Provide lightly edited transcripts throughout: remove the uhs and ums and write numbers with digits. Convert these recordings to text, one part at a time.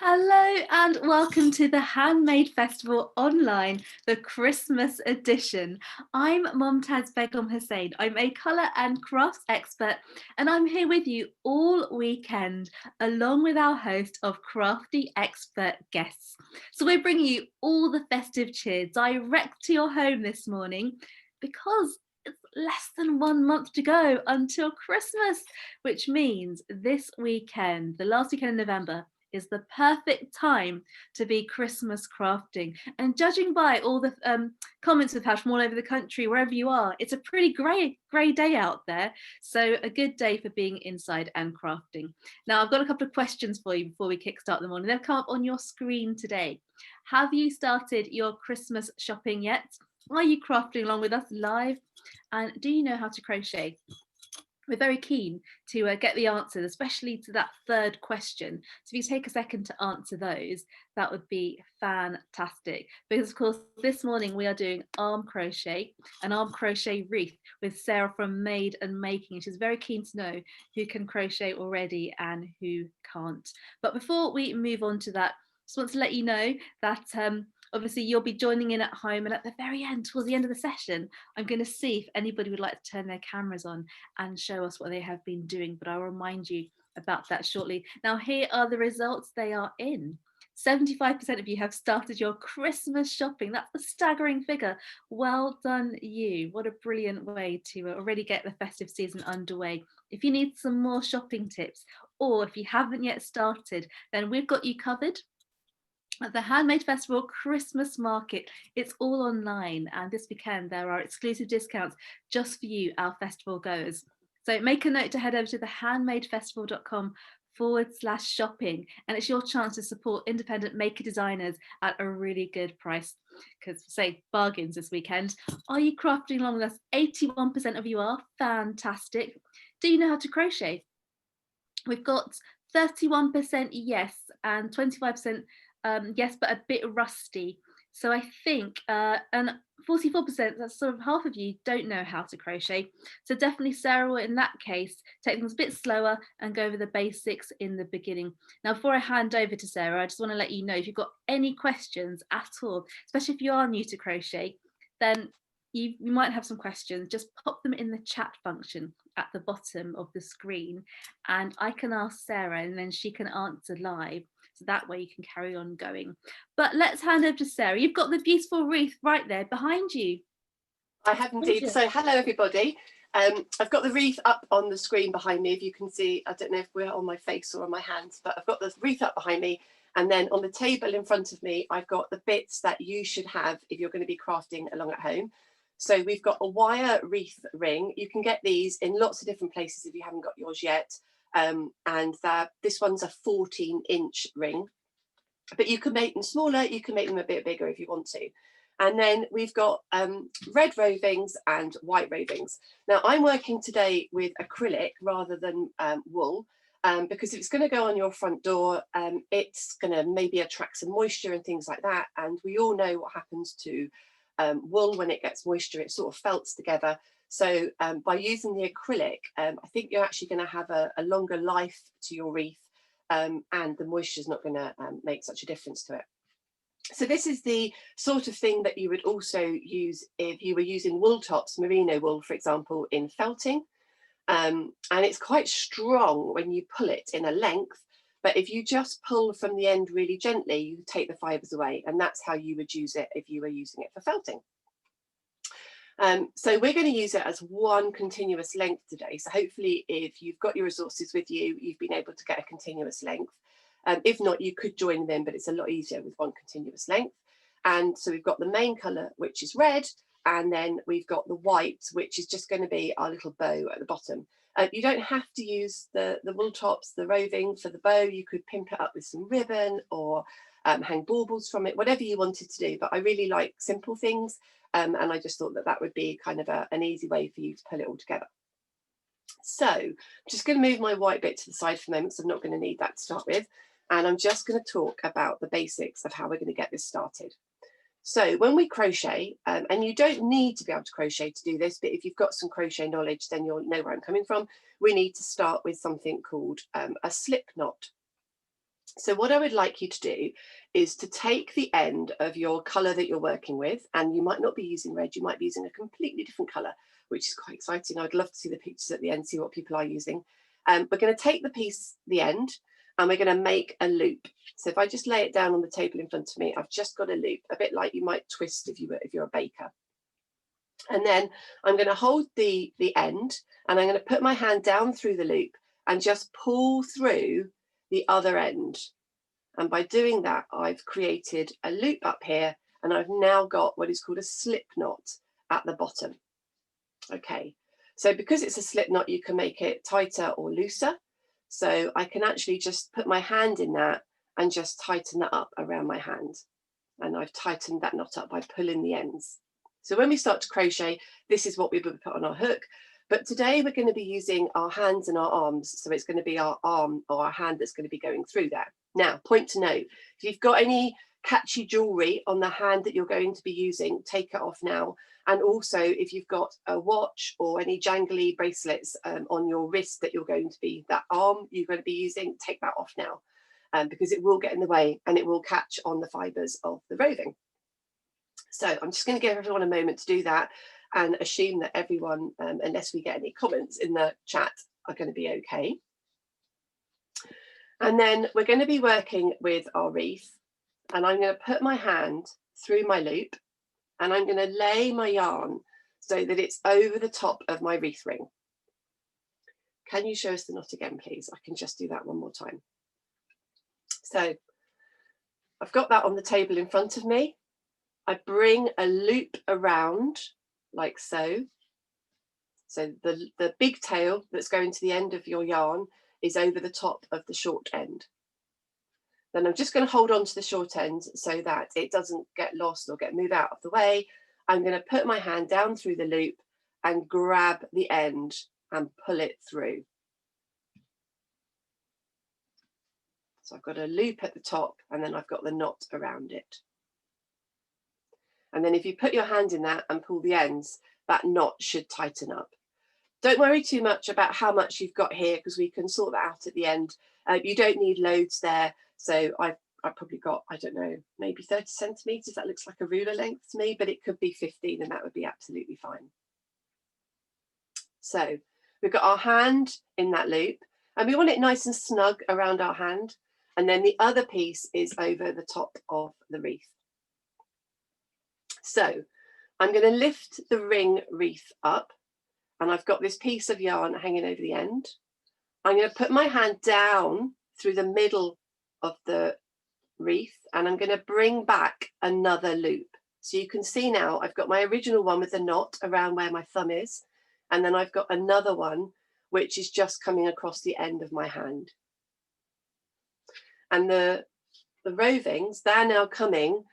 Hello and welcome to the Handmade Festival online, the Christmas edition. I'm Momtaz Begum-Hossain. I'm a colour and crafts expert and I'm here with you all weekend along with our host of crafty expert guests. So we're bringing you all the festive cheer direct to your home this morning because it's less than 1 month to go until Christmas, which means this weekend, the last weekend in November, is the perfect time to be Christmas crafting. And judging by all the comments we've had from all over the country, wherever you are, it's a pretty grey day out there. So a good day for being inside and crafting. Now, I've got a couple of questions for you before we kickstart the morning. They'll come up on your screen today. Have you started your Christmas shopping yet? Are you crafting along with us live? And do you know how to crochet? We're very keen to get the answers, especially to that third question. So if you take a second to answer those, that would be fantastic. Because of course, this morning we are doing arm crochet, an arm crochet wreath with Sarah from Made and Making. She's very keen to know who can crochet already and who can't. But before we move on to that, just want to let you know that obviously you'll be joining in at home, and at the very end, towards the end of the session, I'm going to see if anybody would like to turn their cameras on and show us what they have been doing, but I'll remind you about that shortly. Now, here are the results. They are in. 75% of you have started your Christmas shopping. That's a staggering figure. Well done you. What a brilliant way to already get the festive season underway. If you need some more shopping tips, or if you haven't yet started, then we've got you covered. At the Handmade Festival Christmas Market, it's all online, and this weekend there are exclusive discounts just for you, our festival goers. So make a note to head over to the handmadefestival.com/shopping, and it's your chance to support independent maker designers at a really good price, because say bargains this weekend. Are you crafting along with us? 81% of you are. Fantastic. Do you know how to crochet? We've got 31% yes and 25% yes, but a bit rusty. So I think, and 44%, that's sort of half of you don't know how to crochet. So definitely Sarah will, in that case, take things a bit slower and go over the basics in the beginning. Now, before I hand over to Sarah, I just want to let you know if you've got any questions at all, especially if you are new to crochet, then you might have some questions, just pop them in the chat function at the bottom of the screen and I can ask Sarah and then she can answer live. So that way you can carry on going. But let's hand over to Sarah. You've got the beautiful wreath right there behind you. I have indeed. So hello everybody. I've got the wreath up on the screen behind me. If you can see, I don't know if we're on my face or on my hands, but I've got the wreath up behind me. And then on the table in front of me, I've got the bits that you should have if you're going to be crafting along at home. So we've got a wire wreath ring. You can get these in lots of different places if you haven't got yours yet. This one's a 14-inch ring, but you can make them smaller. You can make them a bit bigger if you want to. And then we've got red rovings and white rovings. Now I'm working today with acrylic rather than wool, because if it's going to go on your front door, it's going to maybe attract some moisture and things like that. And we all know what happens to wool when it gets moisture, it sort of felts together. So by using the acrylic, I think you're actually going to have a longer life to your wreath, and the moisture is not going to make such a difference to it. So this is the sort of thing that you would also use if you were using wool tops, merino wool, for example, in felting. And it's quite strong when you pull it in a length, but if you just pull from the end really gently, you take the fibres away, and that's how you would use it if you were using it for felting. So we're going to use it as one continuous length today. So hopefully if you've got your resources with you, you've been able to get a continuous length. If not, you could join them, but it's a lot easier with one continuous length. And so we've got the main colour, which is red, and then we've got the white, which is just going to be our little bow at the bottom. You don't have to use the wool tops, the roving for the bow. You could pimp it up with some ribbon or hang baubles from it, whatever you wanted to do. But I really like simple things, and I just thought that that would be kind of an easy way for you to pull it all together. So I'm just going to move my white bit to the side for a moment, so I'm not going to need that to start with. And I'm just going to talk about the basics of how we're going to get this started. So when we crochet, and you don't need to be able to crochet to do this, but if you've got some crochet knowledge, then you'll know where I'm coming from. We need to start with something called a slip knot. So what I would like you to do is to take the end of your colour that you're working with, and you might not be using red, you might be using a completely different colour, which is quite exciting. I'd love to see the pictures at the end, see what people are using. We're going to take the piece, the end, and we're going to make a loop. So if I just lay it down on the table in front of me, I've just got a loop, a bit like you might twist if you're a baker. And then I'm going to hold the end, and I'm going to put my hand down through the loop and just pull through the other end. And by doing that, I've created a loop up here, and I've now got what is called a slip knot at the bottom. Okay, so because it's a slip knot, you can make it tighter or looser. So I can actually just put my hand in that and just tighten that up around my hand. And I've tightened that knot up by pulling the ends. So when we start to crochet, this is what we would put on our hook. But today we're going to be using our hands and our arms. So it's going to be our arm or our hand that's going to be going through there. Now, point to note, if you've got any catchy jewelry on the hand that you're going to be using, take it off now. And also, if you've got a watch or any jangly bracelets on your wrist that you're going to be, that arm you're going to be using, take that off now, because it will get in the way and it will catch on the fibres of the roving. So I'm just going to give everyone a moment to do that and assume that everyone, unless we get any comments in the chat, are going to be okay. And then we're going to be working with our wreath, and I'm going to put my hand through my loop, and I'm going to lay my yarn so that it's over the top of my wreath ring. Can you show us the knot again, please? I can just do that one more time. So I've got that on the table in front of me. I bring a loop around like so. So the big tail that's going to the end of your yarn is over the top of the short end. Then I'm just going to hold on to the short end so that it doesn't get lost or get moved out of the way. I'm going to put my hand down through the loop and grab the end and pull it through. So I've got a loop at the top, and then I've got the knot around it. And then if you put your hand in that and pull the ends, that knot should tighten up. Don't worry too much about how much you've got here, because we can sort that out at the end. You don't need loads there. So I've probably got, I don't know, maybe 30 centimetres. That looks like a ruler length to me, but it could be 15 and that would be absolutely fine. So we've got our hand in that loop, and we want it nice and snug around our hand. And then the other piece is over the top of the wreath. So I'm going to lift the ring wreath up, and I've got this piece of yarn hanging over the end. I'm going to put my hand down through the middle of the wreath, and I'm going to bring back another loop. So you can see now I've got my original one with the knot around where my thumb is, and then I've got another one which is just coming across the end of my hand. And the rovings, they're now coming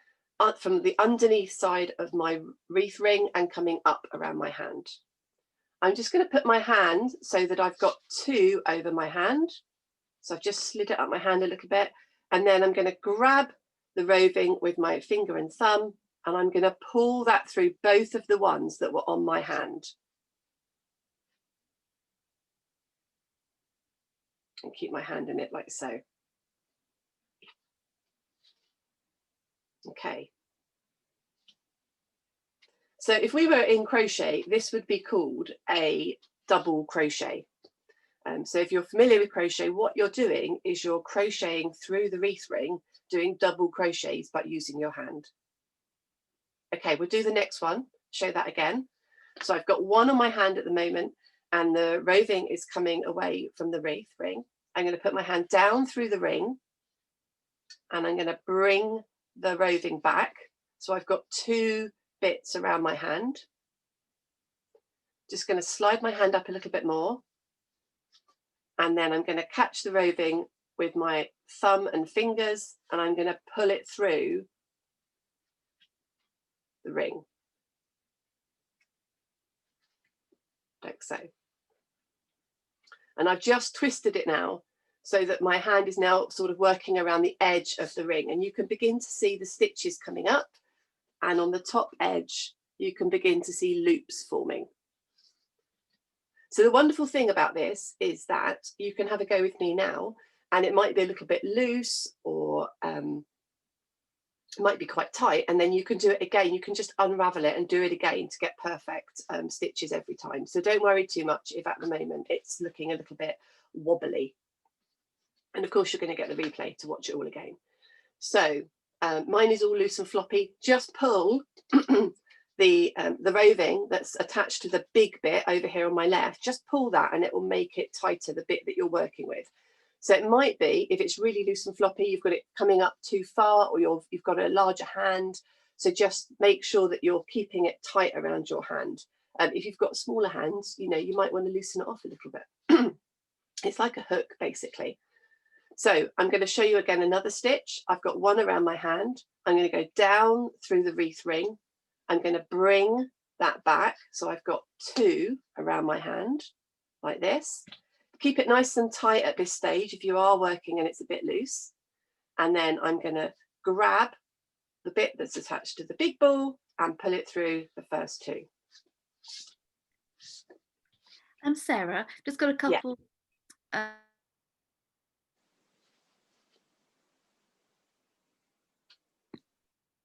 up from the underneath side of my wreath ring and coming up around my hand. I'm just going to put my hand so that I've got two over my hand. So I've just slid it up my hand a little bit, and then I'm going to grab the roving with my finger and thumb, and I'm going to pull that through both of the ones that were on my hand. And keep my hand in it like so. Okay. So if we were in crochet, this would be called a double crochet. So if you're familiar with crochet, what you're doing is you're crocheting through the wreath ring, doing double crochets, but using your hand. Okay, we'll do the next one, show that again. So I've got one on my hand at the moment, and the roving is coming away from the wreath ring. I'm going to put my hand down through the ring, and I'm going to bring the roving back. So I've got two bits around my hand. Just going to slide my hand up a little bit more, and then I'm going to catch the roving with my thumb and fingers, and I'm going to pull it through the ring, like so. And I've just twisted it now so that my hand is now sort of working around the edge of the ring, and you can begin to see the stitches coming up, and on the top edge you can begin to see loops forming. So the wonderful thing about this is that you can have a go with me now, and it might be a little bit loose, or might be quite tight, and then you can do it again. You can just unravel it and do it again to get perfect stitches every time. So don't worry too much if at the moment it's looking a little bit wobbly. And of course you're going to get the replay to watch it all again. So mine is all loose and floppy. Just pull the roving that's attached to the big bit over here on my left. Just pull that and it will make it tighter, the bit that you're working with. So it might be, if it's really loose and floppy, you've got it coming up too far, or you've got a larger hand. So just make sure that you're keeping it tight around your hand. If you've got smaller hands, you know, you might want to loosen it off a little bit. It's like a hook, basically. So I'm going to show you again another stitch. I've got one around my hand. I'm going to go down through the wreath ring. I'm going to bring that back. So I've got 2 around my hand, like this. Keep it nice and tight at this stage if you are working and it's a bit loose. And then I'm going to grab the bit that's attached to the big ball and pull it through the first 2. Sarah, just got a couple. Yeah.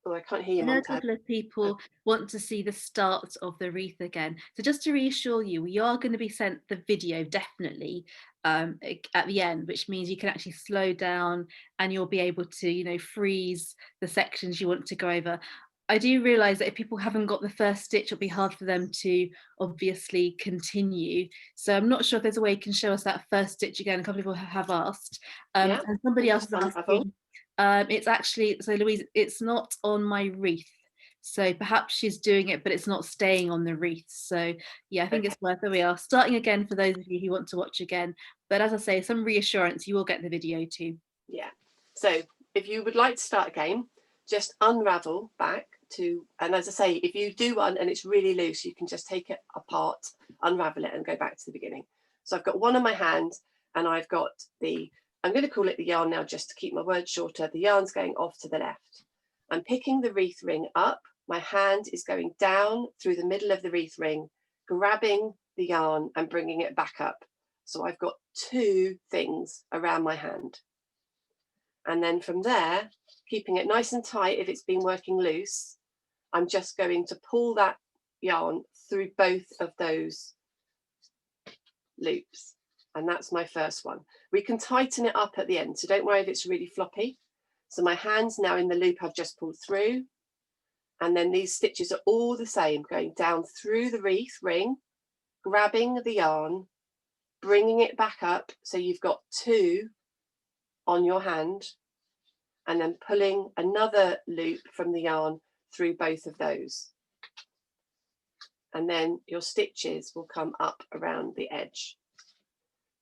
Oh, I can't hear you, I know a Momtaz. couple of people want to see the start of the wreath again. So just to reassure you, we are going to be sent the video definitely at the end, which means you can actually slow down and you'll be able to, you know, freeze the sections you want to go over. I do realise that if people haven't got the first stitch, it'll be hard for them to obviously continue. So I'm not sure if there's a way you can show us that first stitch again. A couple of people have asked. Yeah, and somebody else is asking, it's actually, so Louise, it's not on my wreath. So perhaps she's doing it, but it's not staying on the wreath. So yeah, I think it's worth it. We are starting again for those of you who want to watch again. But as I say, some reassurance, you will get the video too. Yeah. So if you would like to start again, just unravel back to, and as I say, if you do one and it's really loose, you can just take it apart, unravel it and go back to the beginning. So I've got one on my hand and I've got the, I'm going to call it the yarn now just to keep my words shorter. The yarn's going off to the left. I'm picking the wreath ring up. My hand is going down through the middle of the wreath ring, grabbing the yarn and bringing it back up. So I've got 2 things around my hand. And then from there, keeping it nice and tight, if it's been working loose, I'm just going to pull that yarn through both of those loops. And that's my first one. We can tighten it up at the end, so don't worry if it's really floppy. So my hand's now in the loop I've just pulled through. And then these stitches are all the same, going down through the wreath ring, grabbing the yarn, bringing it back up. So you've got 2 on your hand, and then pulling another loop from the yarn through both of those. And then your stitches will come up around the edge.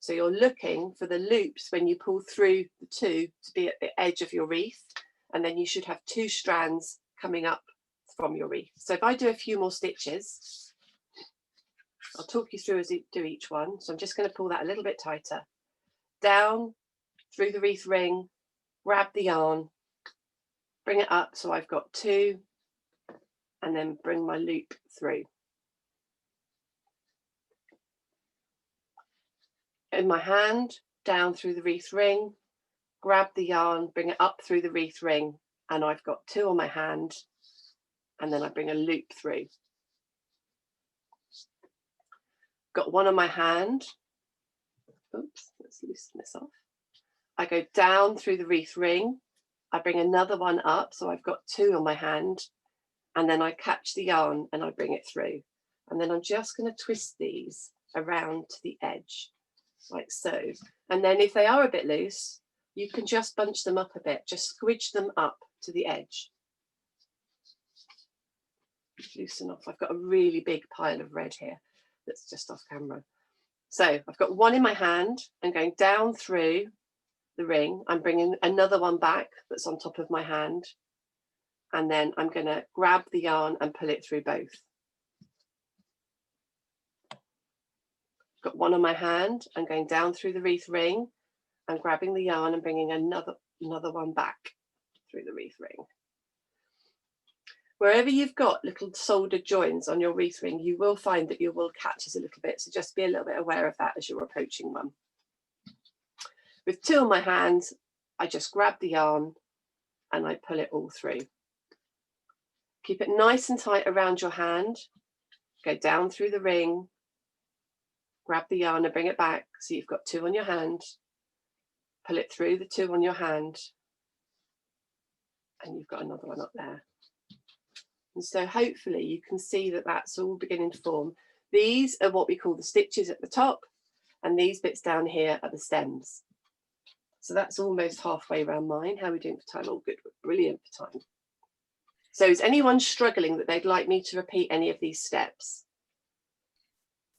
So you're looking for the loops when you pull through the 2 to be at the edge of your wreath, and then you should have 2 strands coming up from your wreath. So if I do a few more stitches, I'll talk you through as you do each one. So I'm just going to pull that a little bit tighter. Down through the wreath ring, grab the yarn, bring it up so I've got 2, and then bring my loop through. In my hand, down through the wreath ring, grab the yarn, bring it up through the wreath ring, and I've got 2 on my hand, and then I bring a loop through. Got 1 on my hand. Oops, let's loosen this off. I go down through the wreath ring, I bring another one up, so I've got 2 on my hand, and then I catch the yarn and I bring it through. And then I'm just going to twist these around to the edge, like so. And then if they are a bit loose, you can just bunch them up a bit, just squidge them up to the edge. Loosen off. I've got a really big pile of red here that's just off camera. So I've got 1 in my hand and going down through the ring. I'm bringing another one back that's on top of my hand, and then I'm going to grab the yarn and pull it through both. Got 1 on my hand and going down through the wreath ring and grabbing the yarn and bringing another one back through the wreath ring. Wherever you've got little soldered joins on your wreath ring, you will find that your wool catches a little bit, so just be a little bit aware of that as you're approaching one. With 2 on my hand, I just grab the yarn and I pull it all through. Keep it nice and tight around your hand. Go down through the ring, grab the yarn and bring it back so you've got 2 on your hand. Pull it through the 2 on your hand, and you've got another one up there. And so hopefully you can see that that's all beginning to form. These are what we call the stitches at the top, and these bits down here are the stems. So that's almost halfway around mine. How are we doing for time? All good, brilliant for time. So is anyone struggling that they'd like me to repeat any of these steps?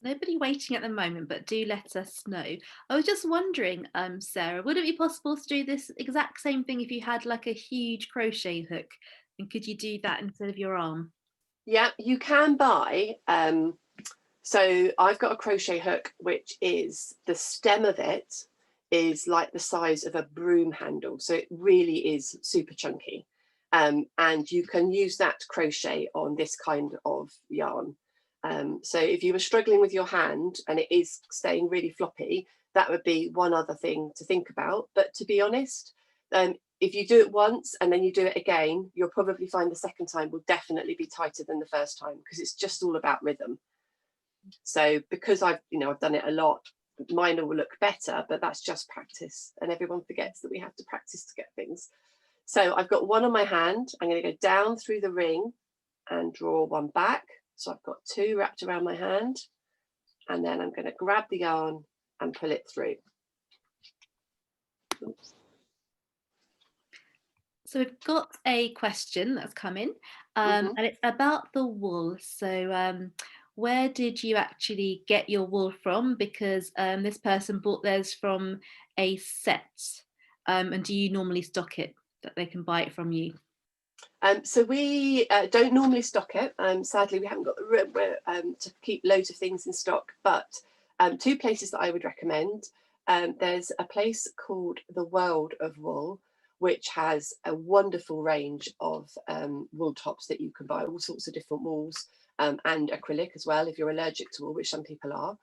Nobody waiting at the moment, but do let us know. I was just wondering, Sarah, would it be possible to do this exact same thing if you had like a huge crochet hook? And could you do that instead of your arm? Yeah, you can buy. So I've got a crochet hook, which is the stem of it is like the size of a broom handle. So it really is super chunky. And you can use that to crochet on this kind of yarn. So if you were struggling with your hand and it is staying really floppy, that would be one other thing to think about. But to be honest, if you do it once and then you do it again, you'll probably find the second time will definitely be tighter than the first time, because it's just all about rhythm. So because I've done it a lot, mine will look better, but that's just practice. And everyone forgets that we have to practice to get things. So I've got 1 on my hand. I'm going to go down through the ring and draw 1 back. So I've got 2 wrapped around my hand, and then I'm going to grab the yarn and pull it through. Oops. So we've got a question that's come in, and it's about the wool. So where did you actually get your wool from? Because this person bought theirs from a set. And do you normally stock it, that they can buy it from you? So we don't normally stock it. Sadly, we haven't got the room to keep loads of things in stock. But 2 places that I would recommend. There's a place called The World of Wool, which has a wonderful range of wool tops that you can buy, all sorts of different wools, and acrylic as well, if you're allergic to wool, which some people are.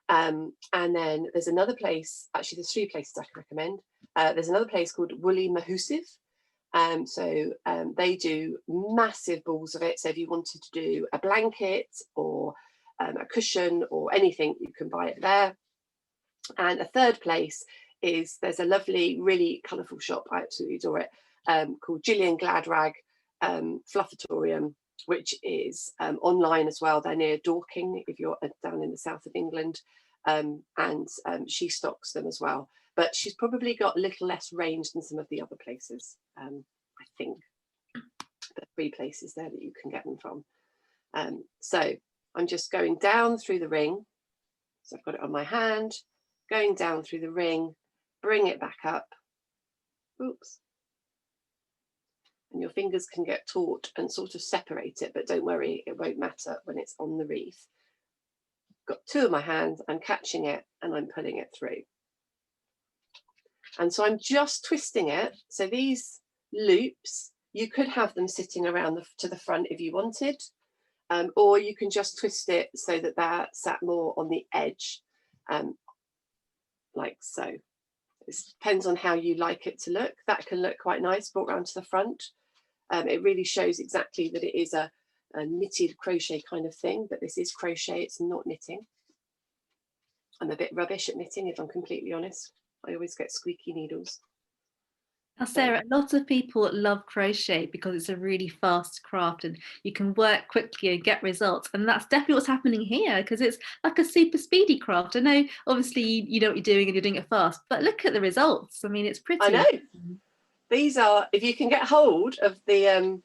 And then there's another place, actually there's 3 places I can recommend. There's another place called Woolly Mahusiv. So they do massive balls of it. So if you wanted to do a blanket or a cushion or anything, you can buy it there. And a third place is, there's a lovely, really colourful shop, I absolutely adore it, called Gillian Gladrag Fluffatorium, which is online as well. They're near Dorking, if you're down in the south of England, and she stocks them as well. But she's probably got a little less range than some of the other places, I think. There are 3 places there that you can get them from. So I'm just going down through the ring. So I've got it on my hand, going down through the ring, bring it back up. Oops. And your fingers can get taut and sort of separate it, but don't worry, it won't matter when it's on the wreath. Got 2 of my hands, I'm catching it and I'm pulling it through. And so I'm just twisting it. So these loops, you could have them sitting around to the front if you wanted, or you can just twist it so that they're sat more on the edge, like so. It depends on how you like it to look. That can look quite nice brought round to the front. It really shows exactly that it is a knitted crochet kind of thing, but this is crochet, it's not knitting. I'm a bit rubbish at knitting, if I'm completely honest. I always get squeaky needles. Now, Sarah, lots of people love crochet because it's a really fast craft and you can work quickly and get results. And that's definitely what's happening here, because it's like a super speedy craft. I know, obviously, you know what you're doing and you're doing it fast, but look at the results. I mean, it's pretty. I know. These are, if you can get hold of the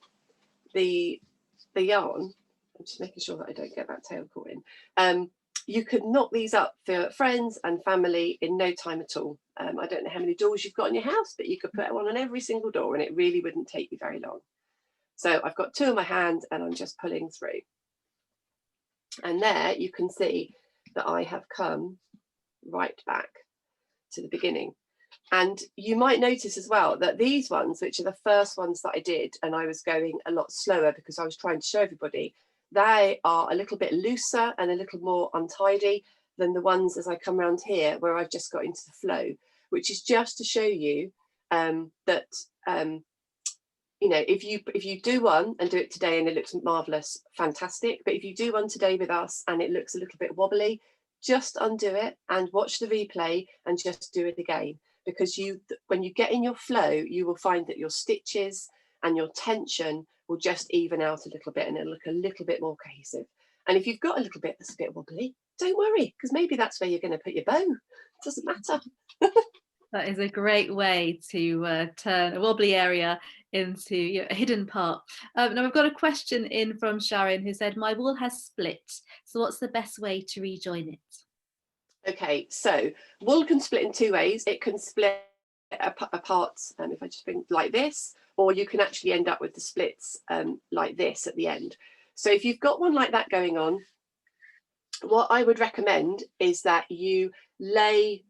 yarn, I'm just making sure that I don't get that tail caught in. You could knock these up for friends and family in no time at all. I don't know how many doors you've got in your house, but you could put one on every single door and it really wouldn't take you very long. So I've got 2 in my hand and I'm just pulling through. And there you can see that I have come right back to the beginning. And you might notice as well that these ones, which are the first ones that I did, and I was going a lot slower because I was trying to show everybody, they are a little bit looser and a little more untidy than the ones as I come around here where I've just got into the flow, which is just to show you that you know, if you do one and do it today and it looks marvelous, fantastic. But if you do one today with us and it looks a little bit wobbly, just undo it and watch the replay and just do it again. Because when you get in your flow, you will find that your stitches and your tension will just even out a little bit and it'll look a little bit more cohesive. And if you've got a little bit that's a bit wobbly, don't worry, because maybe that's where you're going to put your bow. It doesn't matter. That is a great way to turn a wobbly area into a hidden part. Now we've got a question in from Sharon who said, my wool has split, so what's the best way to rejoin it? Okay, so wool can split in 2 ways. It can split apart, if I just bring like this, or you can actually end up with the splits like this at the end. So if you've got one like that going on, what I would recommend is that you lay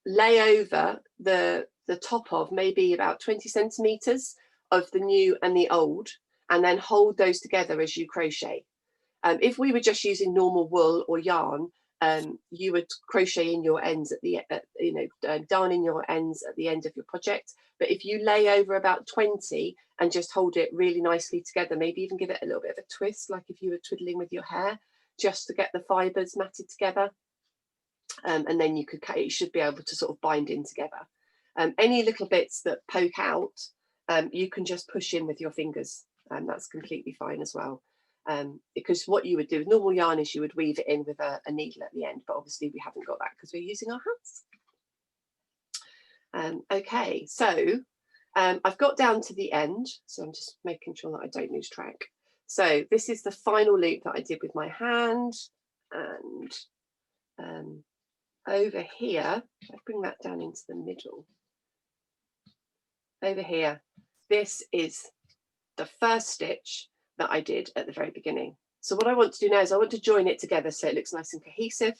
over the top of maybe about 20 centimeters of the new and the old, and then hold those together as you crochet. If we were just using normal wool or yarn, you would crochet in your ends at the darn in your ends at the end of your project. But if you lay over about 20 and just hold it really nicely together, maybe even give it a little bit of a twist, like if you were twiddling with your hair, just to get the fibers matted together. And then it should be able to sort of bind in together. Any little bits that poke out, you can just push in with your fingers, and that's completely fine as well. Because what you would do with normal yarn is you would weave it in with a needle at the end, but obviously we haven't got that because we're using our hands. Okay, so I've got down to the end, so I'm just making sure that I don't lose track. So this is the final loop that I did with my hand, and over here, if I bring that down into the middle, over here, this is the first stitch that I did at the very beginning. So what I want to do now is I want to join it together so it looks nice and cohesive.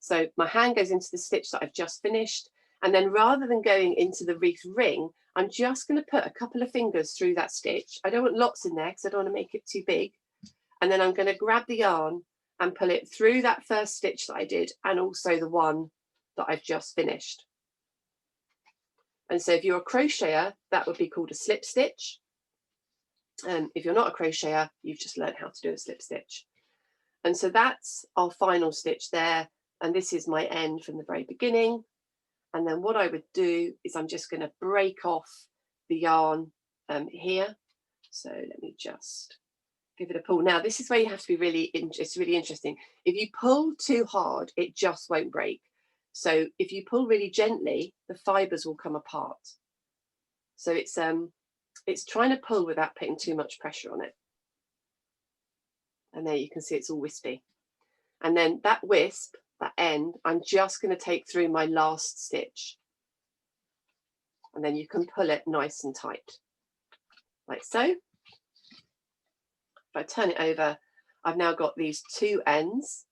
So my hand goes into the stitch that I've just finished, and then rather than going into the wreath ring, I'm just going to put a couple of fingers through that stitch. I don't want lots in there because I don't want to make it too big. And then I'm going to grab the yarn and pull it through that first stitch that I did, and also the one that I've just finished. And so if you're a crocheter, that would be called a slip stitch. If you're not a crocheter, you've just learned how to do a slip stitch. And so that's our final stitch there. And this is my end from the very beginning. And then what I would do is I'm just going to break off the yarn here. So let me just give it a pull. Now, this is where you have to be it's really interesting. If you pull too hard, it just won't break. So if you pull really gently, the fibers will come apart. So it's trying to pull without putting too much pressure on it. And there you can see it's all wispy. And then that wisp, that end, I'm just going to take through my last stitch. And then you can pull it nice and tight, like so. If I turn it over, I've now got these 2 ends.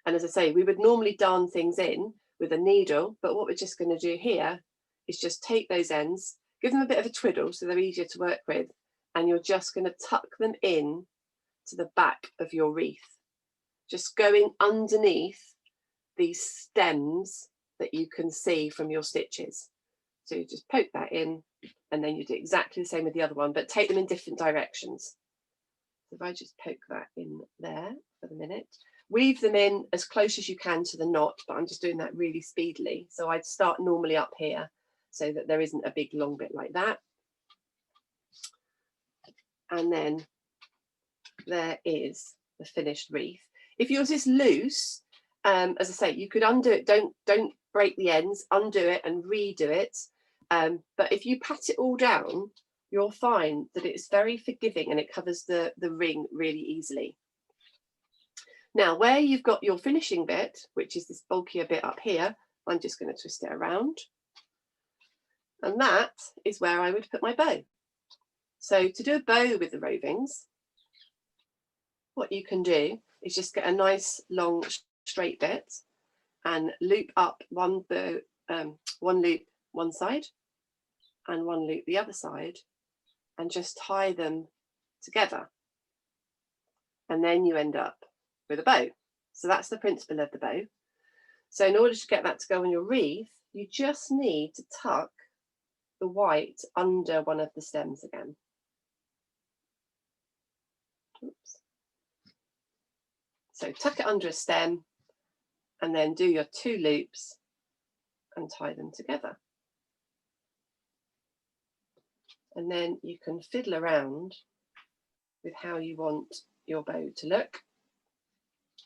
And as I say, we would normally darn things in with a needle, but what we're just going to do here is just take those ends, give them a bit of a twiddle so they're easier to work with, and you're just going to tuck them in to the back of your wreath, just going underneath these stems that you can see from your stitches. So you just poke that in, and then you do exactly the same with the other one, but take them in different directions. So if I just poke that in there for the minute, weave them in as close as you can to the knot, but I'm just doing that really speedily. So I'd start normally up here so that there isn't a big long bit like that. And then there is the finished wreath. If yours is loose, as I say, you could undo it. Don't break the ends, undo it and redo it. But if you pat it all down, you'll find that it's very forgiving and it covers the ring really easily. Now, where you've got your finishing bit, which is this bulkier bit up here, I'm just going to twist it around. And that is where I would put my bow. So to do a bow with the rovings, what you can do is just get a nice long straight bit and loop up one loop one side and one loop the other side, and just tie them together. And then you end up with a bow. So that's the principle of the bow. So in order to get that to go on your wreath, you just need to tuck the white under one of the stems again. Oops. So tuck it under a stem and then do your 2 loops and tie them together. And then you can fiddle around with how you want your bow to look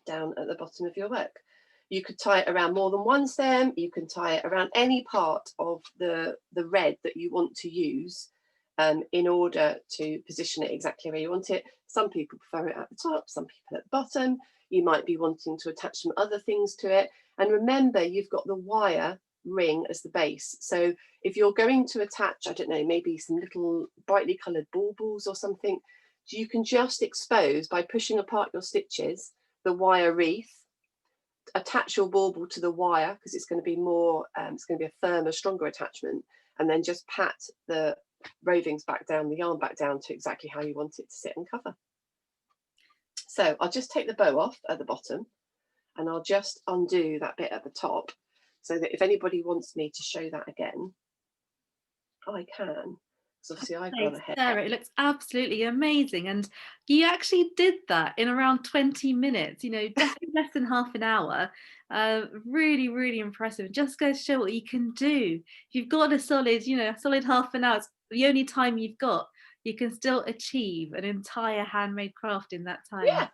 down at the bottom of your work. You could tie it around more than one stem. You can tie it around any part of the red that you want to use in order to position it exactly where you want it. Some people prefer it at the top, some people at the bottom. You might be wanting to attach some other things to it. And remember, you've got the wire ring as the base. So if you're going to attach, I don't know, maybe some little brightly coloured baubles or something, you can just expose by pushing apart your stitches the wire wreath, attach your bauble to the wire because it's going to be more, it's going to be a firmer, stronger attachment, and then just pat the rovings back down, the yarn back down to exactly how you want it to sit and cover. So I'll just take the bow off at the bottom and I'll just undo that bit at the top so that if anybody wants me to show that again, I can. So obviously I've gone ahead. Sarah, it looks absolutely amazing, and you actually did that in around 20 minutes, you know, definitely less than half an hour. Really, really impressive. Just goes to show what you can do. If you've got a solid, you know, a solid half an hour, it's the only time you've got, you can still achieve an entire handmade craft in that time. Yeah,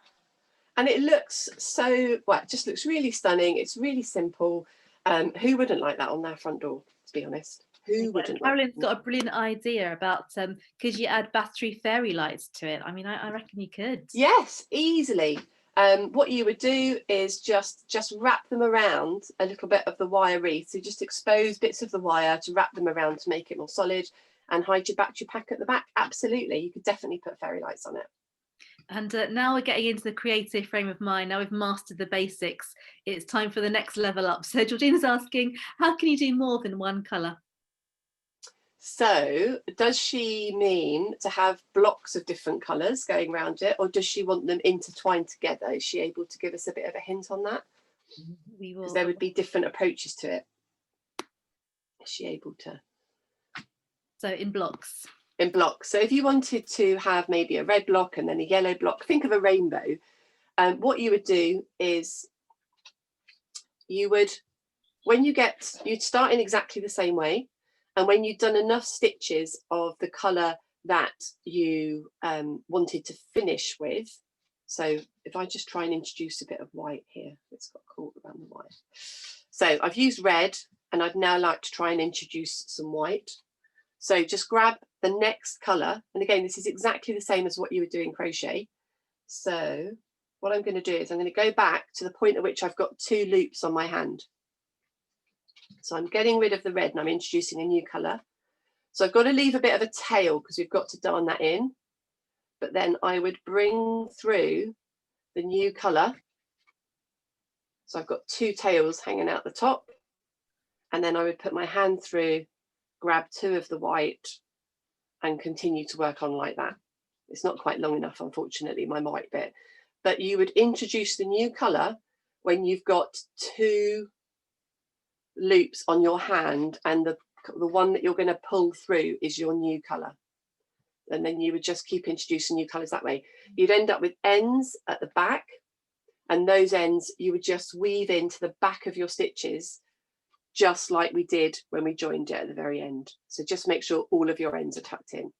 and it looks so, well, it just looks really stunning. It's really simple. Who wouldn't like that on their front door, to be honest? Who wouldn't? Carolyn's got a brilliant idea about could you add battery fairy lights to it? I mean, I reckon you could. Yes, easily. What you would do is just wrap them around a little bit of the wire wreath. So just expose bits of the wire to wrap them around to make it more solid and hide your battery pack at the back. Absolutely, you could definitely put fairy lights on it. And now we're getting into the creative frame of mind. Now we've mastered the basics. It's time for the next level up. So Georgina's asking, how can you do more than one colour? So does she mean to have blocks of different colours going around it, or does she want them intertwined together? Is she able to give us a bit of a hint on that? We will. Because there would be different approaches to it. Is she able to? So in blocks. In blocks. So if you wanted to have maybe a red block and then a yellow block, think of a rainbow. What you would do is you would, you'd start in exactly the same way. And when you've done enough stitches of the colour that you wanted to finish with, so if I just try and introduce a bit of white here, it's got caught around the white. So I've used red and I'd now like to try and introduce some white. So just grab the next colour. And again, this is exactly the same as what you would do in crochet. So what I'm going to do is I'm going to go back to the point at which I've got 2 loops on my hand. So I'm getting rid of the red and I'm introducing a new colour. So I've got to leave a bit of a tail because we've got to darn that in. But then I would bring through the new colour. So I've got 2 tails hanging out the top. And then I would put my hand through, grab 2 of the white and continue to work on like that. It's not quite long enough, unfortunately, my white bit. But you would introduce the new colour when you've got 2 loops on your hand and the one that you're going to pull through is your new colour. And then you would just keep introducing new colours that way. You'd end up with ends at the back, and those ends you would just weave into the back of your stitches, just like we did when we joined it at the very end. So just make sure all of your ends are tucked in.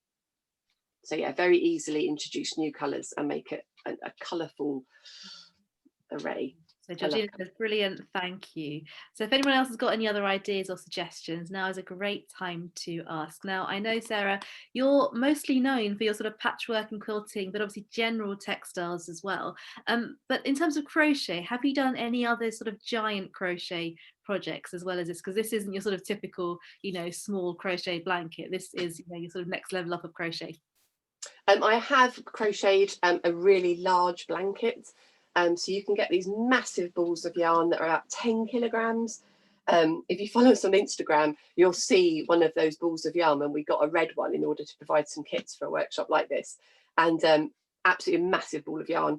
So yeah, very easily introduce new colours and make it a colourful array. So Georgina says, brilliant, thank you. So if anyone else has got any other ideas or suggestions, now is a great time to ask. Now, I know, Sarah, you're mostly known for your sort of patchwork and quilting, but obviously general textiles as well. But in terms of crochet, have you done any other sort of giant crochet projects as well as this? Because this isn't your sort of typical, you know, small crochet blanket. This is, you know, your sort of next level up of crochet. I have crocheted a really large blanket. So you can get these massive balls of yarn that are about 10 kilograms. If you follow us on Instagram, you'll see one of those balls of yarn when we got a red one in order to provide some kits for a workshop like this. And absolutely massive ball of yarn.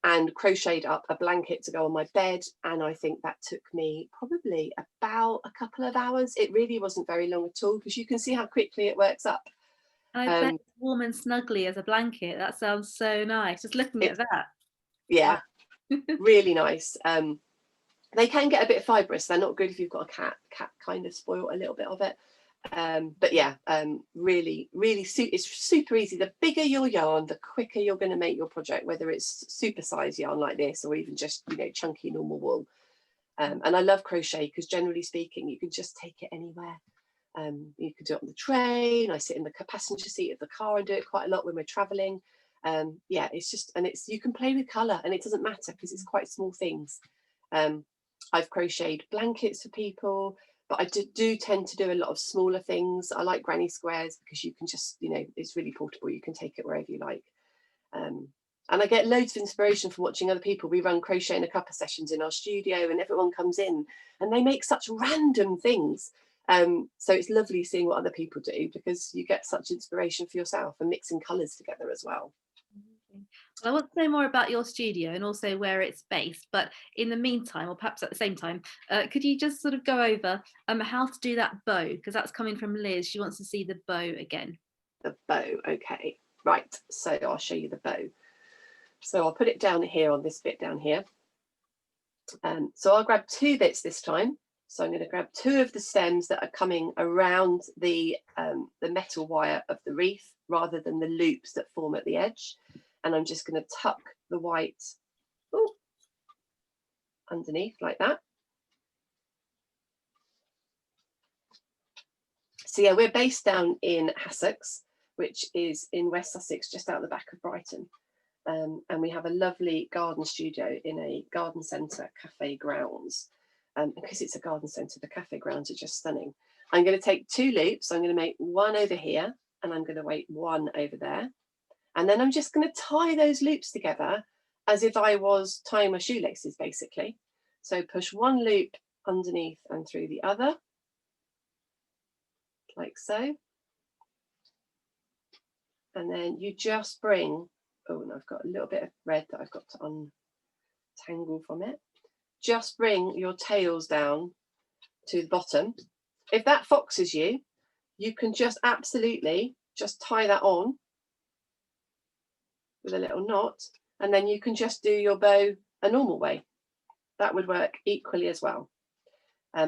and crocheted up a blanket to go on my bed. And I think that took me probably about a couple of hours. It really wasn't very long at all, because you can see how quickly it works up. I bet it's warm and snuggly as a blanket. That sounds so nice, just looking at that. Yeah, wow. Really nice. They can get a bit fibrous. They're not good if you've got a cat. Cat kind of spoil a little bit of it. But yeah, really, it's super easy. The bigger your yarn, the quicker you're going to make your project, whether it's super size yarn like this or even just, you know, chunky normal wool. And I love crochet because, generally speaking, you can just take it anywhere. You can do it on the train. I sit in the passenger seat of the car and do it quite a lot when we're traveling. Yeah, it's just, and it's, you can play with colour, and it doesn't matter because it's quite small things. I've crocheted blankets for people, but I do tend to do a lot of smaller things. I like granny squares because you can just, you know, it's really portable. You can take it wherever you like. And I get loads of inspiration from watching other people. We run crochet in a couple of sessions in our studio, and everyone comes in and they make such random things. So it's lovely seeing what other people do, because you get such inspiration for yourself, and mixing colours together as well. Well, I want to know more about your studio and also where it's based, but in the meantime, or perhaps at the same time, could you just sort of go over how to do that bow, because that's coming from Liz. She wants to see the bow again. The bow, okay, right, so I'll show you the bow. So I'll put it down here on this bit down here. So I'll grab 2 bits this time. So I'm going to grab 2 of the stems that are coming around the metal wire of the wreath, rather than the loops that form at the edge. And I'm just going to tuck the white underneath like that. So yeah, we're based down in Sussex, which is in West Sussex, just out the back of Brighton. And we have a lovely garden studio in a garden centre cafe grounds. Because it's a garden centre, the cafe grounds are just stunning. I'm going to take 2 loops. I'm going to make 1 over here, and I'm going to make 1 over there. And then I'm just going to tie those loops together as if I was tying my shoelaces, basically. So push 1 loop underneath and through the other, like so. And then you just bring, oh, and I've got a little bit of red that I've got to untangle from it. Just bring your tails down to the bottom. If that foxes you, you can just absolutely just tie that on with a little knot, and then you can just do your bow a normal way. That would work equally as well.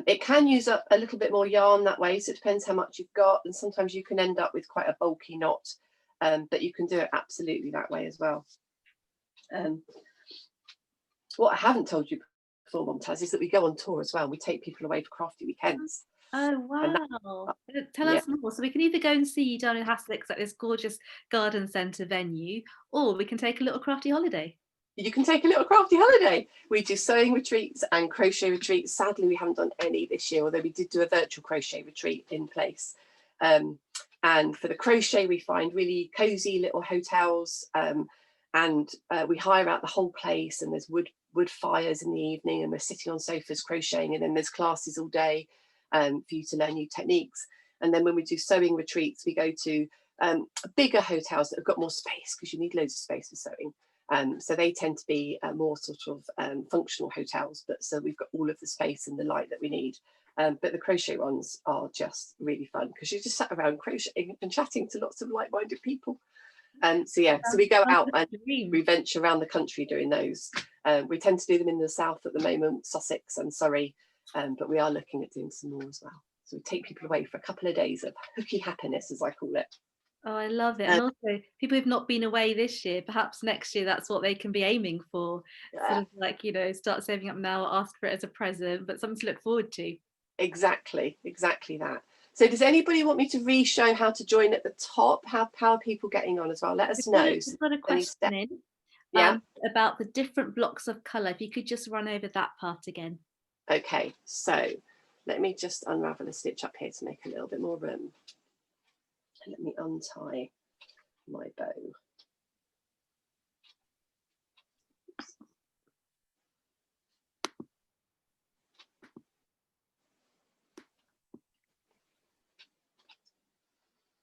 It can use up a little bit more yarn that way, so it depends how much you've got, and sometimes you can end up with quite a bulky knot, but you can do it absolutely that way as well. What I haven't told you before, Momtaz, is that we go on tour as well. We take people away for crafty weekends. Oh wow! Tell us more. So we can either go and see you down in Sussex at this gorgeous garden centre venue, or we can take a little crafty holiday. You can take a little crafty holiday. We do sewing retreats and crochet retreats. Sadly, we haven't done any this year, although we did do a virtual crochet retreat in place. And for the crochet, we find really cosy little hotels, and we hire out the whole place, and there's wood fires in the evening, and we're sitting on sofas crocheting, and then there's classes all day for you to learn new techniques. And then when we do sewing retreats, we go to bigger hotels that have got more space, because you need loads of space for sewing. So they tend to be more sort of functional hotels, but so we've got all of the space and the light that we need. But the crochet ones are just really fun, because you just sat around crocheting and chatting to lots of like-minded people. So yeah, so we go out and we venture around the country doing those. We tend to do them in the south at the moment, Sussex and Surrey, but we are looking at doing some more as well. So we take people away for a couple of days of hooky happiness, as I call it. Oh, I love it. And also, people who've not been away this year, perhaps next year that's what they can be aiming for. Yeah. Sort of like, you know, start saving up now, ask for it as a present, but something to look forward to. Exactly that. So does anybody want me to re-show how to join at the top? How are people getting on as well? Let us know. We've got a question in about the different blocks of colour. If you could just run over that part again. Okay, so let me just unravel a stitch up here to make a little bit more room. Let me untie my bow.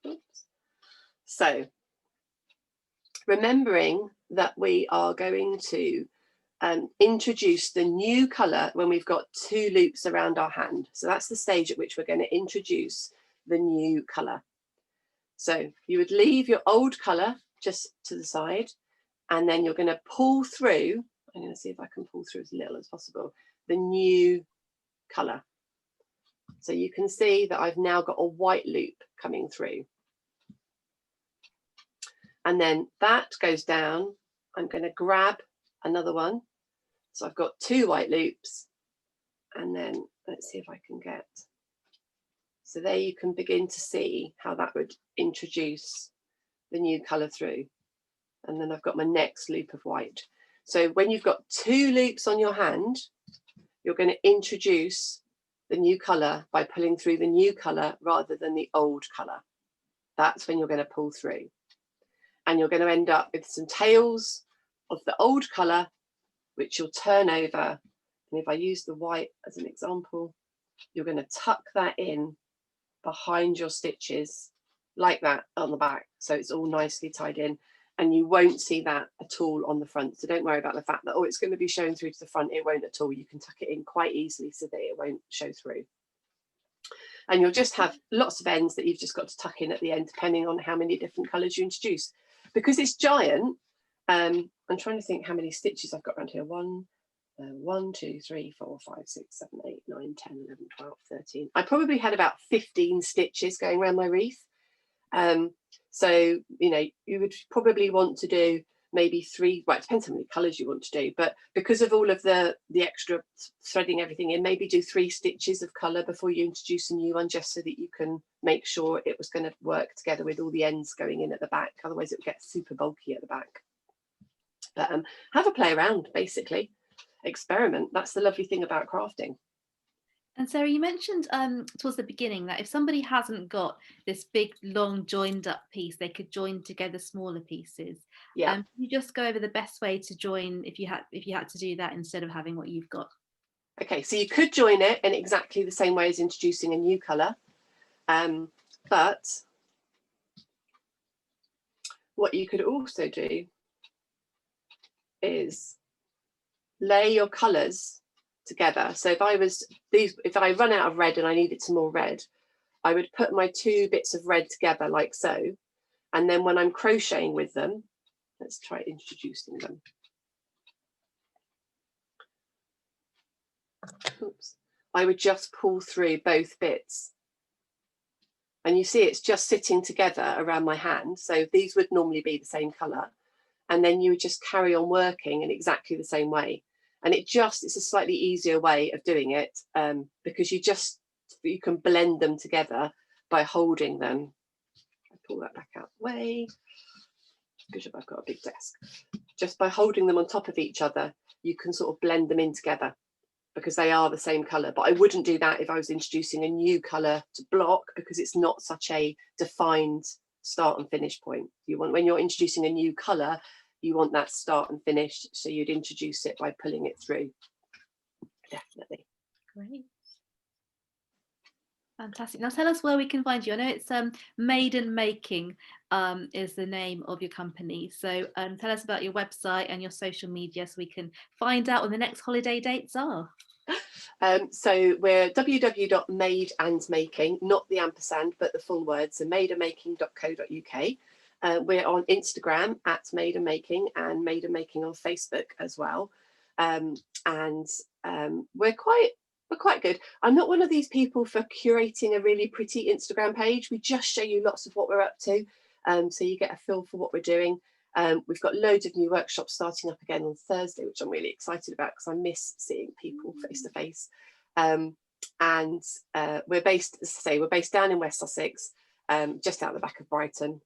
Oops. So remembering that we are going to introduce the new colour when we've got 2 loops around our hand. So that's the stage at which we're going to introduce the new colour. So you would leave your old colour just to the side, and then you're going to pull through, I'm going to see if I can pull through as little as possible, the new colour. So you can see that I've now got a white loop coming through. And then that goes down. I'm going to grab another one. So I've got 2 white loops, and then let's see if I can get, so there you can begin to see how that would introduce the new colour through. And then I've got my next loop of white. So when you've got 2 loops on your hand, you're going to introduce the new colour by pulling through the new colour rather than the old colour. That's when you're going to pull through. And you're going to end up with some tails of the old colour, which you'll turn over. And if I use the white as an example, you're going to tuck that in behind your stitches like that on the back. So it's all nicely tied in, and you won't see that at all on the front. So don't worry about the fact that, oh, it's going to be showing through to the front. It won't at all. You can tuck it in quite easily so that it won't show through. And you'll just have lots of ends that you've just got to tuck in at the end, depending on how many different colours you introduce. Because it's giant, I'm trying to think how many stitches I've got around here. 1, 2, 3, 4, 5, 6, 7, 8, 9, 10, 11, 12, 13. I probably had about 15 stitches going around my wreath. So, you know, you would probably want to do maybe 3, well, it depends how many colours you want to do, but because of all of the extra threading everything in, maybe do 3 stitches of colour before you introduce a new one, just so that you can make sure it was going to work together with all the ends going in at the back. Otherwise it would get super bulky at the back. But have a play around, basically. Experiment. That's the lovely thing about crafting. And Sarah, you mentioned towards the beginning that if somebody hasn't got this big, long, joined up piece, they could join together smaller pieces. Yeah. Can you just go over the best way to join if you had to do that instead of having what you've got? Okay, so you could join it in exactly the same way as introducing a new colour, but what you could also do is lay your colours together. So if I run out of red and I needed some more red, I would put my 2 bits of red together like so, and then when I'm crocheting with them, let's try introducing them. Oops. I would just pull through both bits, and you see it's just sitting together around my hand. So these would normally be the same colour, and then you would just carry on working in exactly the same way. And it's a slightly easier way of doing it, because you can blend them together by holding them. I pull that back out the way. Good job, I've got a big desk. Just by holding them on top of each other, you can sort of blend them in together because they are the same colour. But I wouldn't do that if I was introducing a new colour to block, because it's not such a defined start and finish point. When you're introducing a new colour, you want that start and finish, so you'd introduce it by pulling it through. Definitely. Great. Fantastic. Now tell us where we can find you. I know it's Maiden Making is the name of your company. So tell us about your website and your social media so we can find out when the next holiday dates are. So we're www.madeandmaking, not the ampersand, but the full word. So madeandmaking.co.uk. We're on Instagram at Made and Making, and Made and Making on Facebook as well. We're quite good. I'm not one of these people for curating a really pretty Instagram page. We just show you lots of what we're up to, so you get a feel for what we're doing. We've got loads of new workshops starting up again on Thursday, which I'm really excited about because I miss seeing people face to face. We're based, as I say, we're based down in West Sussex, just out the back of Brighton.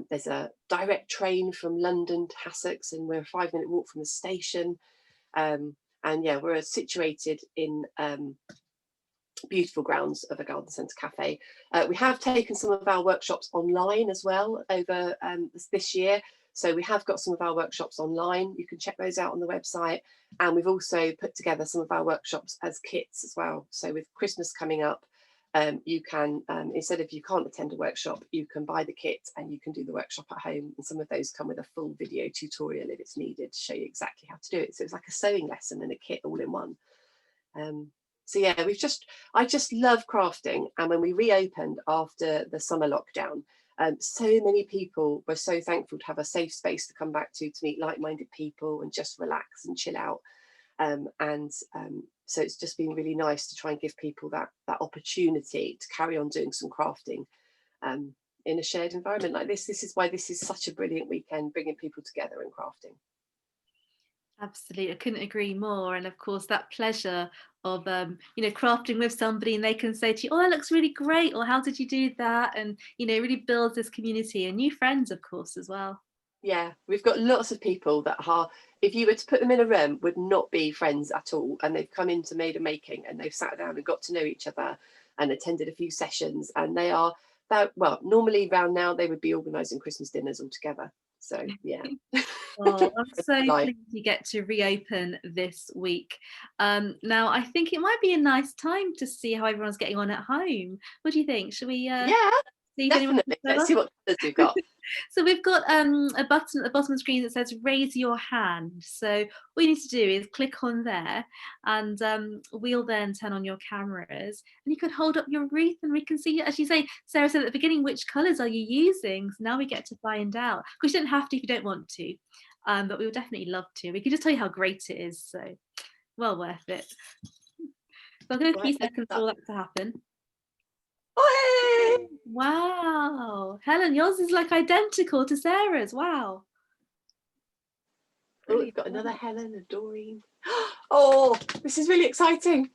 There's a direct train from London to Hassocks, and we're a 5-minute walk from the station. And yeah, we're situated in beautiful grounds of a garden centre cafe. We have taken some of our workshops online as well over this year. So we have got some of our workshops online. You can check those out on the website. And we've also put together some of our workshops as kits as well. So with Christmas coming up, you can, instead of, you can't attend a workshop, you can buy the kit and you can do the workshop at home. And some of those come with a full video tutorial if it's needed to show you exactly how to do it. So it's like a sewing lesson and a kit all in one. So yeah, I just love crafting. And when we reopened after the summer lockdown, so many people were so thankful to have a safe space to come back to meet like-minded people and just relax and chill out. So it's just been really nice to try and give people that opportunity to carry on doing some crafting in a shared environment like this. This is why this is such a brilliant weekend, bringing people together and crafting. Absolutely, I couldn't agree more. And of course, that pleasure of crafting with somebody, and they can say to you, "Oh, that looks really great," or "How did you do that?" And it really builds this community and new friends, of course, as well. Yeah, we've got lots of people that are, if you were to put them in a room, would not be friends at all, and they've come into Made and Making and they've sat down and got to know each other and attended a few sessions, and they are that, well, normally around now they would be organising Christmas dinners all together. So yeah. Oh, I'm so pleased you get to reopen this week. Now, I think it might be a nice time to see how everyone's getting on at home. What do you think? Should we? Yeah, see if definitely. Let's see what colours we've got. So we've got a button at the bottom of the screen that says raise your hand. So all you need to do is click on there, and we'll then turn on your cameras and you can hold up your wreath and we can see, as you say, Sarah said at the beginning, which colours are you using? So now we get to find out. Because you don't have to if you don't want to, but we would definitely love to. We can just tell you how great it is, so well worth it. So I'll give a few seconds for all that to happen. Oh, hey! Wow, Helen, yours is like identical to Sarah's. Wow. Oh, we've got another Helen and Doreen. Oh, this is really exciting.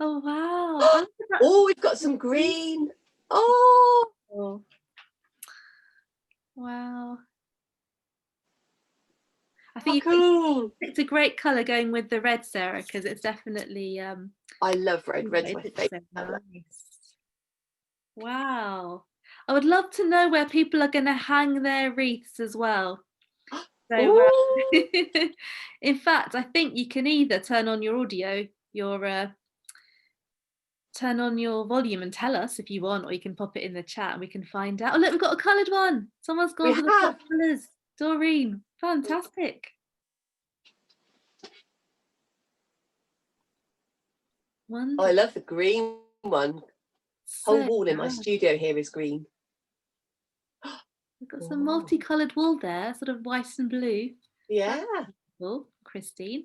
Oh, wow. Oh, we've got some green. Oh. Wow. I think it's a great colour going with the red, Sarah, because it's definitely I love red. Red's my favourite colour. Wow. I would love to know where people are going to hang their wreaths as well. So, in fact, I think you can either turn on your audio, turn on your volume and tell us if you want, or you can pop it in the chat and we can find out. Oh, look, we've got a coloured one. Someone's gone for the pop colours. Doreen, fantastic. Wonderful. Oh, I love the green one. Whole wall in my studio here is green. We've got some multicoloured wool there, sort of white and blue. Yeah. Christine.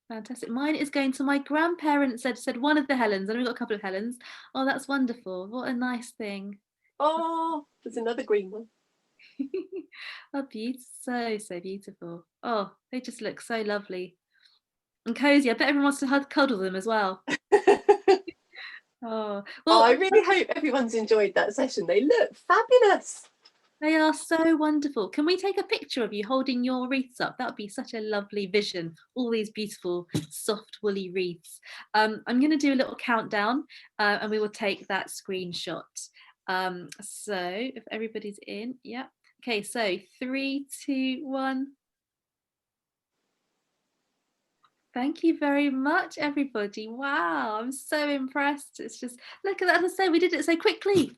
Fantastic. Mine is going to my grandparents, said one of the Helens, and we've got a couple of Helens. Oh, that's wonderful. What a nice thing. Oh, there's another green one. Oh, beautiful. So beautiful. Oh, they just look so lovely and cozy. I bet everyone wants to cuddle them as well. Oh, well, I really hope everyone's enjoyed that session. They look fabulous. They are so wonderful. Can we take a picture of you holding your wreaths up? That would be such a lovely vision. All these beautiful, soft, woolly wreaths. I'm going to do a little countdown and we will take that screenshot. So if everybody's in, yeah. Okay, so 3, 2, 1. Thank you very much, everybody. Wow, I'm so impressed. It's just, look at that. As I say, we did it so quickly.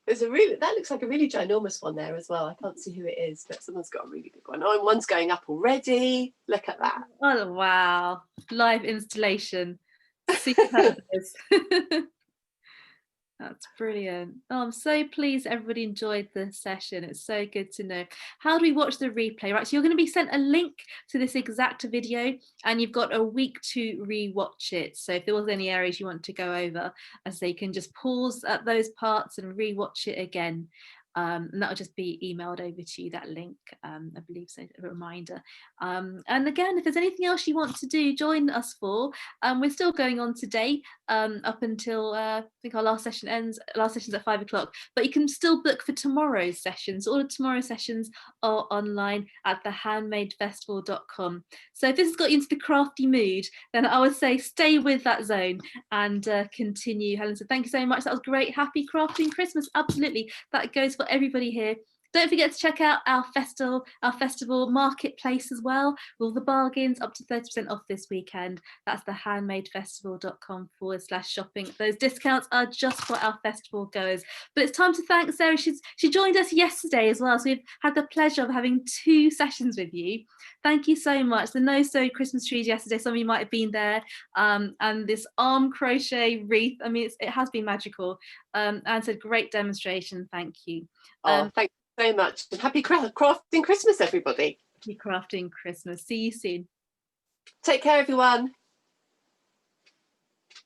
There's that looks like a really ginormous one there as well. I can't see who it is, but someone's got a really big one. Oh, and one's going up already. Look at that. Oh, wow. Live installation. Superb. That's brilliant. Oh, I'm so pleased everybody enjoyed the session. It's so good to know. How do we watch the replay? Right, so you're going to be sent a link to this exact video and you've got a week to re-watch it. So if there was any areas you want to go over, as they can just pause at those parts and re-watch it again. And that'll just be emailed over to you, that link, I believe, so a reminder. And again, if there's anything else you want to do, join us for. We're still going on today up until I think our last session's at 5 o'clock, but you can still book for tomorrow's sessions. All of tomorrow's sessions are online at thehandmadefestival.com. So if this has got you into the crafty mood, then I would say stay with that zone and continue. Helen said, thank you so much. That was great. Happy crafting Christmas. Absolutely. That goes for everybody here. Don't forget to check out our festival marketplace as well, with all the bargains up to 30% off this weekend. That's the handmadefestival.com/shopping. Those discounts are just for our festival goers. But it's time to thank Sarah. She joined us yesterday as well, so we've had the pleasure of having 2 sessions with you. Thank you so much. The no sew Christmas trees yesterday, some of you might have been there, and this arm crochet wreath, I mean, it has been magical, and it's a great demonstration. Thank you. Thank you so much, and happy crafting Christmas, everybody. Happy crafting Christmas. See you soon. Take care, everyone.